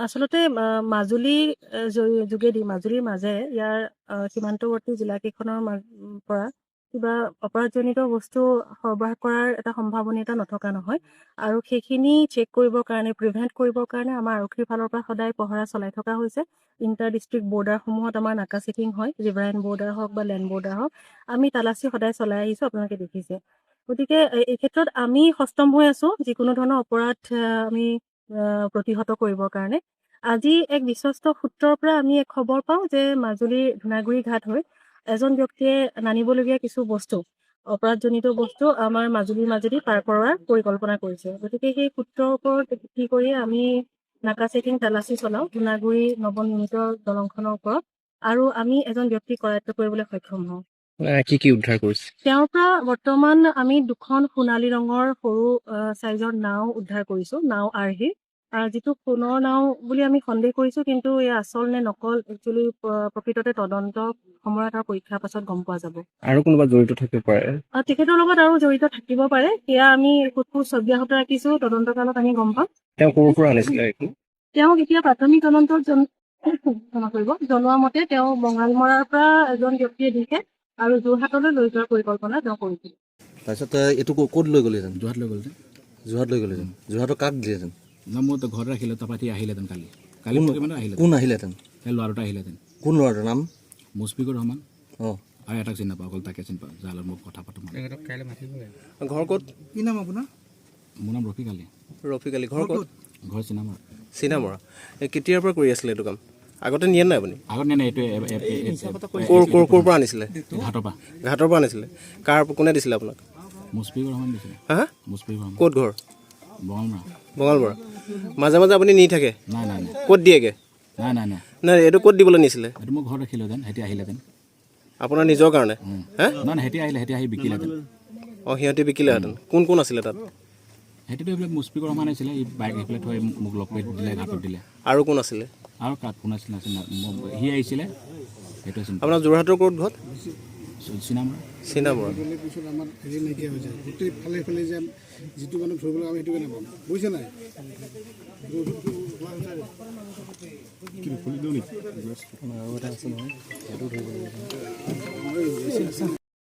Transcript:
আচলতে মাজুলী যোগেদি মাজুলীৰ মাজে ইয়াৰ সীমান্তৱৰ্তী জিলাকেইখনৰ পৰা কিবা অপৰাধজনিত বস্তু সৰবৰাহ কৰাৰ এটা সম্ভাৱনীয়তা নথকা নহয় আৰু সেইখিনি চেক কৰিবৰ কাৰণে প্ৰিভেণ্ট কৰিবৰ কাৰণে আমাৰ আৰক্ষীৰ ফালৰ পৰা সদায় পহৰা চলাই থকা হৈছে। ইণ্টাৰ ডিষ্ট্ৰিক্ট বৰ্ডাৰসমূহত আমাৰ নাকা চেকিং হয়, ৰিভাৰাইন বৰ্ডাৰ হওক বা লেণ্ড বৰ্ডাৰ হওক, আমি তালাচী সদায় চলাই আহিছোঁ, আপোনালোকে দেখিছে। গতিকে এই ক্ষেত্ৰত আমি সষ্টম হৈ আছোঁ যিকোনো ধৰণৰ অপৰাধ আমি প্ৰতিহত কৰিবৰ কাৰণে। আজি এক বিশ্বস্ত সূত্ৰৰ পৰা আমি এক খবৰ পাওঁ যে মাজুলীৰ ধূনাগুৰি ঘাট হৈ এজন ব্যক্তিয়ে নানিবলগীয়া কিছু বস্তু, অপৰাধজনিত বস্তু আমাৰ মাজুলীৰ মাজেদি পাৰ কৰোৱাৰ পৰিকল্পনা কৰিছে। গতিকে সেই সূত্ৰৰ ওপৰত ভিত্তি কৰি আমি নাকা চেকিং তালাচী চলাওঁ ধূনাগুৰি নৱনিৰ্মিত দলংখনৰ ওপৰত, আৰু আমি এজন ব্যক্তিক কৰায়ত্ব কৰিবলৈ সক্ষম হওঁ। কি উদ্ধাৰ কৰিছে? তেওঁৰ পৰা বৰ্তমান আমি 2খন সোণালী ৰঙৰ সৰু চাইজৰ নাও উদ্ধাৰ কৰিছোঁ, নাও আৰ্হি, যিটো সোণৰ নাও বুলি আমি সন্দেহ কৰিছোঁ, কিন্তু এই আচল নে নকল একচুৱেলি প্ৰকৃততে তদন্ত সময়ত আৰু পৰীক্ষাৰ পাছত গম পোৱা যাব। আৰু কোনোবা জড়িত থাকিব পাৰে? তেখেতৰ লগত আৰু জড়িত থাকিব পাৰে, সেয়া আমি সোধপোছ অব্যাহত ৰাখিছোঁ, তদন্ত কালত আমি গম পাম। তেওঁ ক'ৰ পৰা আনিছিলে? তেওঁক এতিয়া প্ৰাথমিক তদন্তত জনোৱা মতে তেওঁ বঙালমৰাৰ পৰা এজন ব্যক্তিয়ে দিছে আৰু যোৰহাটলৈ লৈ যোৱাৰ পৰিকল্পনা তেওঁ কৰিছিল। তাৰপিছত এইটো ক'ত লৈ গ'লেহেঁতেন? যোৰহাট লৈ গ'লহেঁতেন। যোৰহাট লৈ গ'লেহেঁতেন? যোৰহাটৰ কাক দিলেহেঁতেন? মই ঘৰত ৰাখিলোঁ, তাৰপৰা আহিলেহেঁতেন কালি মানে আহিলেহেঁতেন। কোন আহিলেহেঁতেন? সেই ল'ৰা দুটা আহিলেহেঁতেন। কোন ল'ৰাটোৰ নাম? মুছফিকুৰ ৰহমান। অঁ, আৰু এটাক চিনি নাপাওঁ, অকল তাকে চিনি পাওঁ, যাৰ লগত মোক কথা পাতোঁ। ঘৰ ক'ত? কি নাম আপোনাৰ? মোৰ নাম ৰফিক আলী। ৰফিক আলী। ঘৰ ক'ত? ঘৰ চিনামৰা। চিনামৰা। কেতিয়াৰ পৰা কৰি আছিলে এইটো কাম? আগতে নিয়ে নাই আপুনি? আগত নাই এইটো ক'ৰ পৰা আনিছিলে? ঘাটৰ পৰা। ঘাটৰ পৰা আনিছিলে? কোনে দিছিলে আপোনাক? মুছফিকুৰ ৰহমান দিছিলে। হা? মুছফিকুৰ ৰহমান। ক'ত ঘৰ? বঙালমৰা। বঙালমৰা। মাজে মাজে আপুনি নি থাকে? নাই। ক'ত দিয়েগৈ? নাই। নাই, এইটো ক'ত দিবলৈ নিছিলে? এইটো মই ঘৰত ৰাখিলোহেঁতেন, সিহঁতি আহিলেহেঁতেন। আপোনাৰ নিজৰ কাৰণে? হা? নাই, সিহঁতি আহিলে, সিহঁতি আহি বিকিলেহেঁতেন। অঁ, সিহঁতি বিকিলেহেঁতেন। কোন আছিলে তাত? সিহঁতিতো এইবিলাক মুছফিকুৰ ৰহমান আছিলে, এই বাইক সেইফালে থৈ মোক লগ কৰি দিলে, ঘাটত দিলে। আৰু কোন আছিলে? আৰু কোন আছিলে সি আহিছিলে, সেইটো আছিল। আপোনাৰ যোৰহাটৰ ক'ত ঘৰত? চিনামৰা। চিনামৰা। পিছত আমাৰ হেৰি নাইকিয়া হৈ যায়, গোটেই ফালে ফালে যে যিটো মানুহ ধৰিবলৈ আমি সেইটোকে নাপাম, বুজিছে নাই? খুলি দিওঁ নেকি? আৰু এটা আছে নহয়, সেইটো ধৰিব লাগিব।